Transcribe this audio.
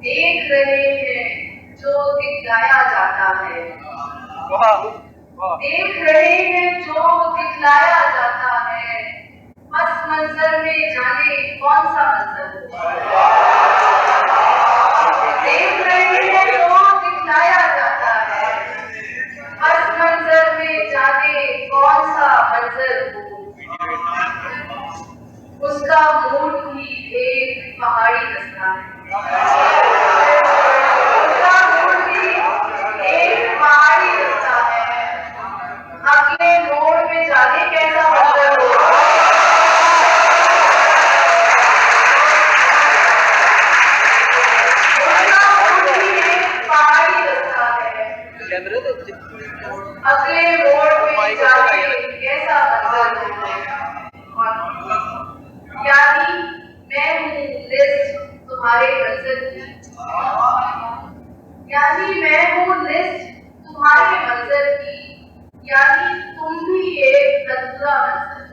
देख रहे हैं जो दिखलाया जाता है, देख रहे हैं जो दिखलाया जाता है, बस मंजर में जाने कौन सा मंजर हो। देख रहे हैं जो दिखलाया जाता है, बस मंजर में जाने कौन सा मंजर हो। उसका मूड भी एक पहाड़ी रास्ता है, उसका मूड भी एक पहाड़ी रास्ता है। अगले मोड़ में जाने कैसा मंजर हो। उसका मूड भी एक पहाड़ी रास्ता है। अगले मोड़ में जाने कैसा मंजर हो। यानी मैं हूँ लिस्ट तुम्हारे मंजर की, यानी मैं हूँ लिस्ट तुम्हारे मंजर की, यानी तुम भी एक अधूरा मंजर।